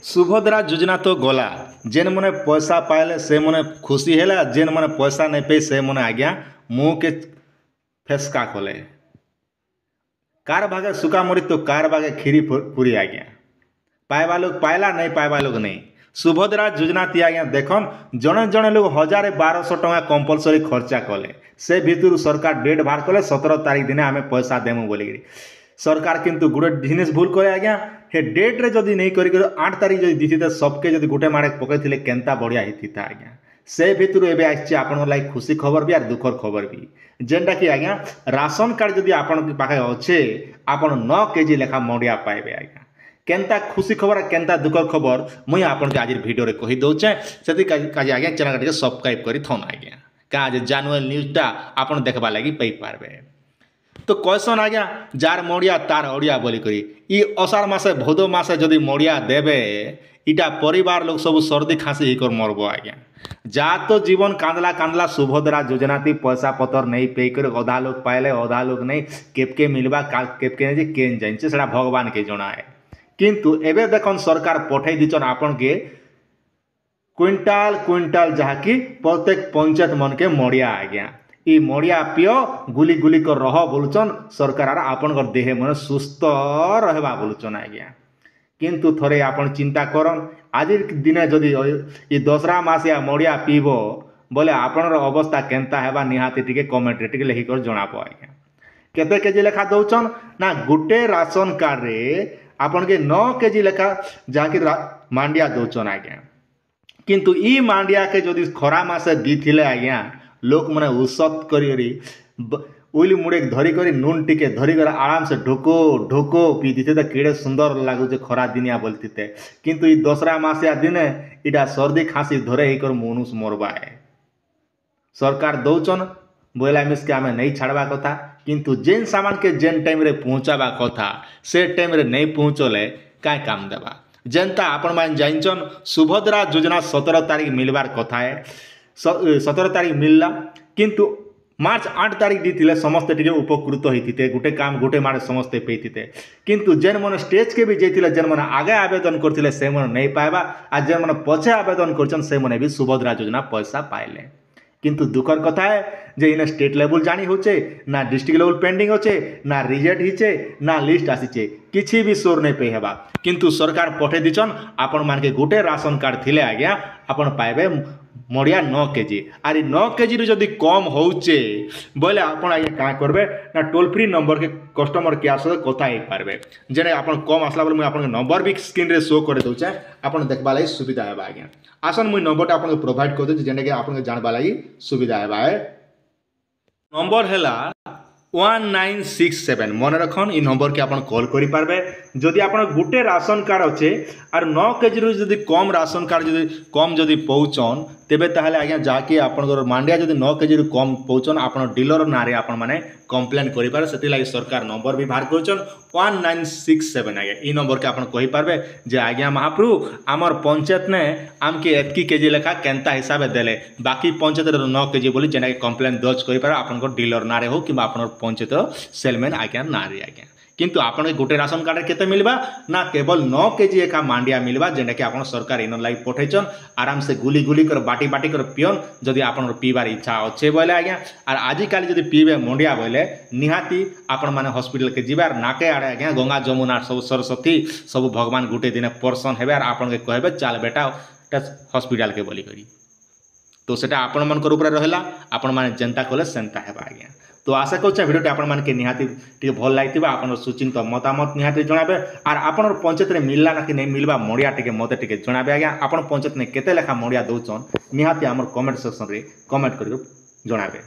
सुभद्रा योजना तो गला जेन मैंने पैसा पाइले से मैंने खुशी है जेन मैंने पैसा नहीं पे से मैंने आज्ञा मुँह के फेसका कले कार भागे सुका मरी तो कार भागे खीरी पूरी आज्ञा पाइबा लोग पाइला नहीं पाइबा लोग नहीं सुभद्रा योजना थी आज्ञा देखन जड़े जड़े लोग 1200 टका कंपलसरी खर्चा कले से भितर सरकार डेट बाहर कले 17 तारीख दिन आम पैसा देमु बोली सरकार किंतु गोटे जिनिस भूल करे आज्ञा हे डेट रे जदि नहीं करी 8 तारीख जदि दी सबके जदि गोटे माड़े पकईले केनता बढ़िया होता आज्ञा से भितर एवं आसी आपन लाइक खुशी खबर भी और दुखर खबर भी जेनटा कि आज्ञा राशन कार्ड जदि आपन पाखे अच्छे आपन 9 केजी लेखा मड़िया पाइबे आज्ञा केनता खुशी खबर केनता दुखर खबर मुई आपन आज वीडियो रे कही दउचे सेति काज आज्ञा चैनल के सब्सक्राइब करी थन आज्ञा का आज जानुअल न्यूज़टा आपन देखबा लागि पई पारबे तो कैसन आज्ञा जार मड़िया तार अड़िया बोली करी ई अषाढ़ मासे भदो मासे जदि मड़िया देबे इटा परिवार लोग सब सर्दी खांसी ही कर मरबो आज्ञा जा तो जीवन कांदला कांदला सुभद्रा योजना थी पैसा पतर नहीं पे कर अधा लोग पाइले अधा लोग नहीं केपके मिलवा केपके नहीं केन जाइन सेटा भगवान के जणा है किंतु एबे देखन सरकार पठै दिचन आपन के क्विंटाल क्विंटाल जहाँकि प्रत्येक पंचायत मन के मड़िया आज्ञा ई मड़िया पियो गुली गुली कर रह बोलुचन सरकार आपन देह मन सुस्थ रहबा बोलुचन आज्ञा किंतु थरे आपन चिंता करन आज दिने जदि ई दसरा मासिया मड़िया पीबो बोले आपनर अवस्था केनता हेबा निहाती टिके कमेंट रे टिके लिखि कर जणाबो आज्ञा केते केजी लेखा दउचन ना गुटे राशन कार्ड रे आपन के 9 केजी लेखा जहाँकि मांडिया दउचन आज्ञा किंतु ई मांडिया के जदि खरा मासे दीथिले आज्ञा लोक मैंने उसत करी उइली मुड़े धरी करी नून टिके धरी कर आराम से ढोको ढोको पी दीते तो केड़े सुंदर लगुचे खरा दिनिया बोलते किंतु ई दसरा मासिया दिने इटा सर्दी खांसी धरे ही कर मनुष मरबा है सरकार दौचन बोला मिस के आम नहीं छाड़वा कथा किंतु जेन सामान के जेन टाइम रे पहुँचावा कथा से टाइम रे नहीं पहुँचले क्या काम देवा जेनता आपण मान जानचन सुभद्रा योजना 17 तारीख मिलबार कथा है 17 तारीख मिलला किंतु मार्च 8 तारीख दी समस्ते टिके उपकृत होते गोटे काम गोटे माड़े समस्ते पेते किंतु जेन मन स्टेज के भी जाइए जेन मन आगे आवेदन करते से मन नहीं पाइबा आ जेन मन पछे आवेदन करछन से मन भी सुभद्रा योजना पैसा पाइले किंतु दुखर कथा है जे इन स्टेट लेवल जानी होचे ना डिस्ट्रिक्ट लेवल पेंडिंग होचे ना रिजेक्ट हिचे ना लिस्ट आसीचे किछि भी सोर नहीं पे हेबा किंतु सरकार पठे दिचन आपण मान के गोटे राशन कार्ड थिले आज्ञा आपण पाइबे मड़िया 9 केजी आर 9 केजी रू जदि कम होचे बोले आपण आज्ञा का करबे ना टोल फ्री नंबर के कस्टमर केयर से कथा ही पारबे जेने आपण कम आसला बोले मुई आपण नंबर भी स्क्रीन रे शो करे दउचे आपण देखबा लागि सुविधा हेबा आज्ञा आसन मुई नंबर आपण प्रोवाइड कर दे जेने के आपण जानबा लागि सुविधा हेबा है नंबर हैला 1967 मन रखन इ नंबर के आपण कॉल करि पारबे जदि आपण गुटे राशन कार्ड अच्छे और 9 केजी रु जदि कम राशन कार्ड जदि कम जदि पहुँचन तेबे ताहले आज्ञा जाके आपनकर मांडिया जदि 9 केजी रु कम पहुँचन आपण डीलर नारे आपण माने कंप्लेन करि पारे सेति लागि सरकार नंबर भी बाहर करछन 1967 आज्ञा इ नंबर के आपण कहि पारबे जे आज्ञा महाप्रभु आमर पंचायत ने आमके एतकी केजी लेखा केनता हिसाब देले बाकी पंचायत 9 केजी बोली जेना के कंप्लेन दर्ज करि पारे आपनकर डीलर नारे हो कि आपनर पंचायत सेलमैन आज्ञा नारे आज्ञा किंतु आपण गोटे राशन कार्ड केते मिलबा ना केवल 9 केजी एका मांडिया मिलबा जेना कि आपण सरकार इन लाइव पठैछन आराम से गुली गुली कर बाटी बाटी कर पियन जदि आपण पीबार इच्छा अच्छे बोले आज्ञा और आज काली जदि पीबे मंडिया बोले निहाती आपण माने हॉस्पिटल के जीवार नाके आड़े आज्ञा गंगा जमुना सब सरस्वती सब भगवान गुटे दिन पर्सन हेबे और आपण के कहबे चल बेटा हॉस्पिटल के बोली करी तो सेटा आपण मन ऊपर रहला आपण माने जनता कले सेंता हेबा आज्ञा तो आशा कर भिडियो आपण मान के निहाती टे भल लगी आप सुचिंत मतामत निहाती जनाबे और आपन पंचायत में मिलला ना कि नहीं मिलवा मड़िया टे मत टे जनाबे आज्ञा आपन पंचायत में केते लेखा मड़िया दौचन निहाती आम कमेंट सेक्शन रे कमेंट कर जनाबे।